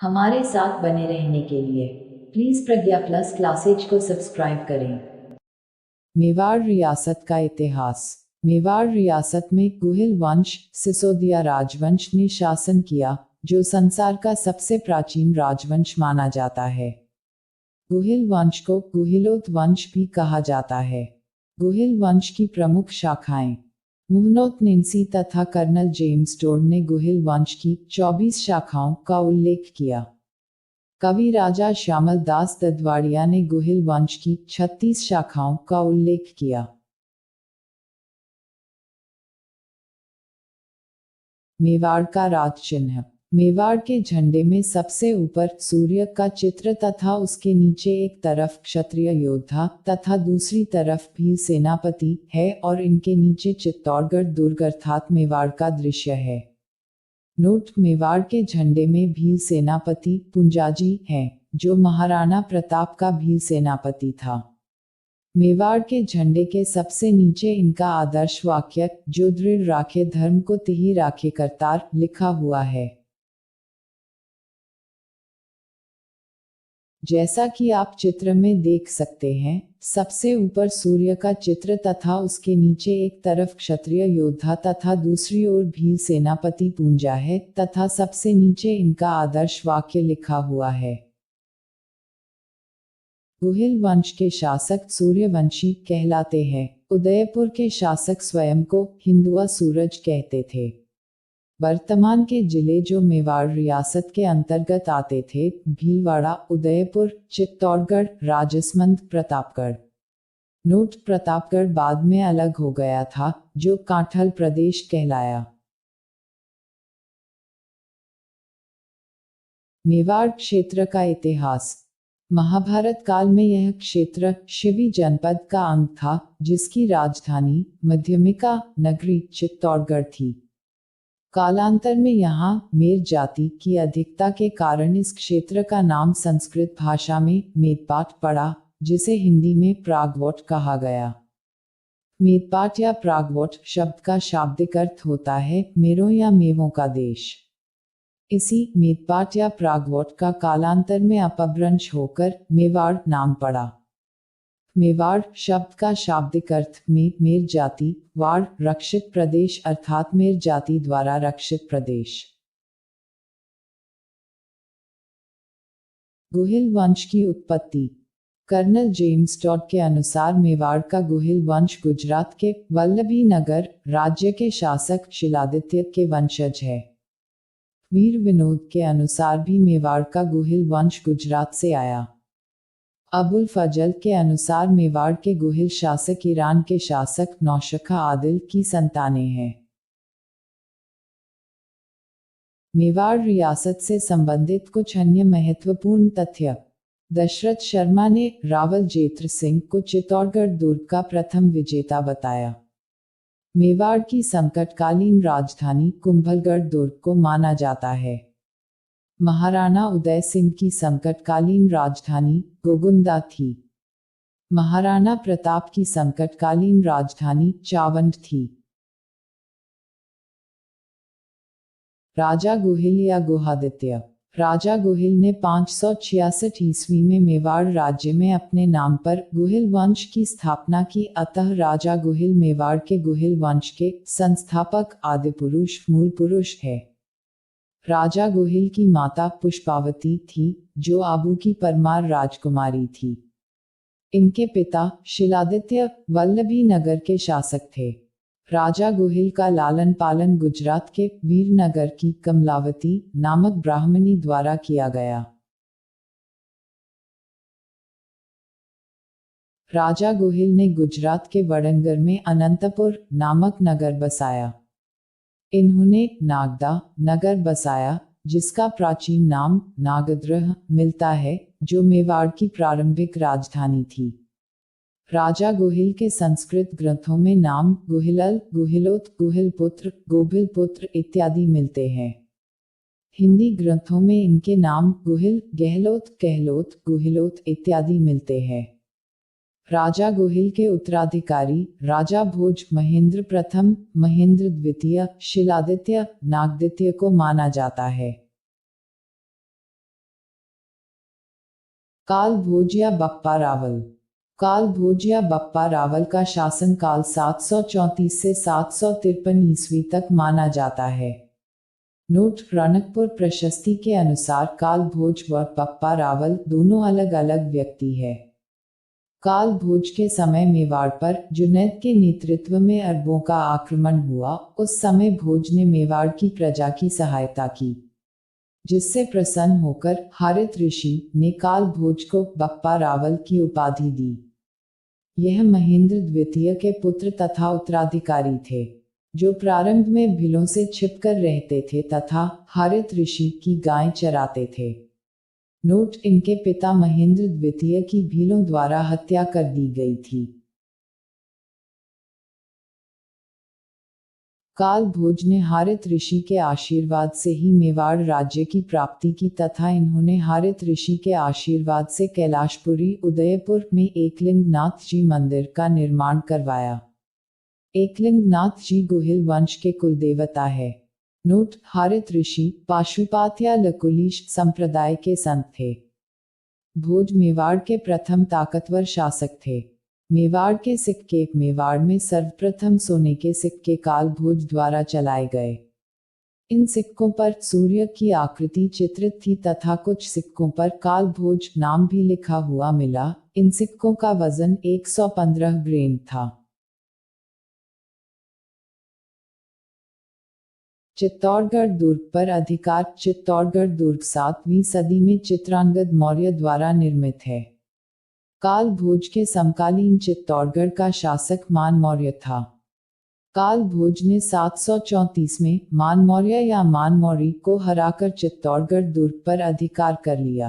हमारे साथ बने रहने के लिए प्लीज प्रज्ञा प्लस क्लासेज को सब्सक्राइब करें। मेवाड़ रियासत का इतिहास। मेवाड़ रियासत में गुहिल वंश सिसोदिया राजवंश ने शासन किया, जो संसार का सबसे प्राचीन राजवंश माना जाता है। गुहिल वंश को गुहिलोत वंश भी कहा जाता है। गुहिल वंश की प्रमुख शाखाएं। मुहनोत निंसी तथा कर्नल जेम्स टोड ने गुहिल वंश की 24 शाखाओं का उल्लेख किया। कवि राजा श्यामल दास ददवाड़िया ने गुहिल वंश की 36 शाखाओं का उल्लेख किया। मेवाड़ का राज चिन्ह। मेवाड़ के झंडे में सबसे ऊपर सूर्य का चित्र तथा उसके नीचे एक तरफ क्षत्रिय योद्धा तथा दूसरी तरफ भील सेनापति है और इनके नीचे चित्तौड़गढ़ दुर्ग अर्थात मेवाड़ का दृश्य है। नोट: मेवाड़ के झंडे में भील सेनापति पुंजाजी हैं, जो महाराणा प्रताप का भील सेनापति था। मेवाड़ के झंडे के सबसे नीचे इनका आदर्श वाक्य "जो दृढ़ राखे धर्म को तिहि राखे करतार" लिखा हुआ है। जैसा कि आप चित्र में देख सकते हैं, सबसे ऊपर सूर्य का चित्र तथा उसके नीचे एक तरफ क्षत्रिय योद्धा तथा दूसरी ओर भील सेनापति पूंजा है तथा सबसे नीचे इनका आदर्श वाक्य लिखा हुआ है। गुहिल वंश के शासक सूर्यवंशी कहलाते हैं। उदयपुर के शासक स्वयं को हिंदुआ सूरज कहते थे। वर्तमान के जिले जो मेवाड़ रियासत के अंतर्गत आते थे: भीलवाड़ा, उदयपुर, चित्तौड़गढ़, राजसमंद, प्रतापगढ़। नोट: प्रतापगढ़ बाद में अलग हो गया था, जो कांठल प्रदेश कहलाया। मेवाड़ क्षेत्र का इतिहास। महाभारत काल में यह क्षेत्र शिवी जनपद का अंग था, जिसकी राजधानी मध्यमिका नगरी चित्तौड़गढ़ थी। कालांतर में यहाँ मेर जाति की अधिकता के कारण इस क्षेत्र का नाम संस्कृत भाषा में मेदपाट पड़ा, जिसे हिंदी में प्रागवोट कहा गया। मेदपाट या प्रागवोट शब्द का शाब्दिक अर्थ होता है मेरों या मेवों का देश। इसी मेदपाट या प्रागवोट का कालांतर में अपभ्रंश होकर मेवाड़ नाम पड़ा। मेवाड़ शब्द का शाब्दिक अर्थ मेर जाति, वाड़ रक्षित प्रदेश अर्थात मेर जाति द्वारा रक्षित प्रदेश। गुहिल वंश की उत्पत्ति। कर्नल जेम्स टॉड के अनुसार मेवाड़ का गुहिल वंश गुजरात के वल्लभी नगर राज्य के शासक शिलादित्य के वंशज है। वीर विनोद के अनुसार भी मेवाड़ का गुहिल वंश गुजरात से आया। अबुल फजल के अनुसार मेवाड़ के गुहिल शासक ईरान के शासक नौशखा आदिल की संतानें हैं। मेवाड़ रियासत से संबंधित कुछ अन्य महत्वपूर्ण तथ्य। दशरथ शर्मा ने रावल जेत्र सिंह को चित्तौड़गढ़ दुर्ग का प्रथम विजेता बताया। मेवाड़ की संकटकालीन राजधानी कुंभलगढ़ दुर्ग को माना जाता है। महाराणा उदय सिंह की संकटकालीन राजधानी गोगुंदा थी। महाराणा प्रताप की संकटकालीन राजधानी चावंड थी। राजा गुहिल या गुहादित्य। राजा गुहिल ने 566 ईस्वी में मेवाड़ राज्य में अपने नाम पर गुहिल वंश की स्थापना की, अतः राजा गुहिल मेवाड़ के गुहिल वंश के संस्थापक आदिपुरुष मूल पुरुष है। राजा गुहिल की माता पुष्पावती थी, जो आबू की परमार राजकुमारी थी। इनके पिता शिलादित्य वल्लभी नगर के शासक थे। राजा गुहिल का लालन पालन गुजरात के वीरनगर की कमलावती नामक ब्राह्मणी द्वारा किया गया। राजा गुहिल ने गुजरात के वडनगर में अनंतपुर नामक नगर बसाया। इन्होंने नागदा नगर बसाया, जिसका प्राचीन नाम नागद्रह मिलता है, जो मेवाड़ की प्रारंभिक राजधानी थी। राजा गुहिल के संस्कृत ग्रंथों में नाम गुहिलल, गुहिलोत, गुहिलपुत्र, गोभिलपुत्र इत्यादि मिलते हैं। हिंदी ग्रंथों में इनके नाम गुहिल, गहलोत, कहलोत, गुहिलोत इत्यादि मिलते हैं। राजा गुहिल के उत्तराधिकारी राजा भोज महेंद्र प्रथम, महेंद्र द्वितीय, शिलादित्य, नागदित्य को माना जाता है। काल भोज या बप्पा रावल। काल भोज या बप्पा रावल का शासनकाल 734 से 753 ईस्वी तक माना जाता है। नोट: रणकपुर प्रशस्ति के अनुसार काल भोज व बप्पा रावल दोनों अलग अलग व्यक्ति है। काल भोज के समय मेवाड़ पर जुनैद के नेतृत्व में अरबों का आक्रमण हुआ। उस समय भोज ने मेवाड़ की प्रजा की सहायता की, जिससे प्रसन्न होकर हारित ऋषि ने काल भोज को बप्पा रावल की उपाधि दी। यह महेंद्र द्वितीय के पुत्र तथा उत्तराधिकारी थे, जो प्रारंभ में भीलों से छिपकर रहते थे तथा हारित ऋषि की गायें चराते थे। नोट: इनके पिता महेंद्र द्वितीय की भीलों द्वारा हत्या कर दी गई थी। काल भोज ने हारित ऋषि के आशीर्वाद से ही मेवाड़ राज्य की प्राप्ति की तथा इन्होंने हारित ऋषि के आशीर्वाद से कैलाशपुरी उदयपुर में एकलिंगनाथ जी मंदिर का निर्माण करवाया। एकलिंगनाथ जी गुहिल वंश के कुलदेवता है। नोट: हारित ऋषि पाशुपात या लकुलिश संप्रदाय के संत थे। भोज मेवाड़ के प्रथम ताकतवर शासक थे। मेवाड़ के सिक्के मेवाड़ में सर्वप्रथम सोने के सिक्के काल भोज द्वारा चलाए गए। इन सिक्कों पर सूर्य की आकृति चित्रित थी तथा कुछ सिक्कों पर काल भोज नाम भी लिखा हुआ मिला। इन सिक्कों का वजन 115 ग्राम था। चित्तौड़गढ़ दुर्ग पर अधिकार। चित्तौड़गढ़ दुर्ग 7वीं सदी में चित्रांगद मौर्य द्वारा निर्मित है। काल भोज के समकालीन चित्तौड़गढ़ का शासक मान मौर्य था। काल भोज ने 734 में मान मौर्य या मान मौरी को हराकर चित्तौड़गढ़ दुर्ग पर अधिकार कर लिया।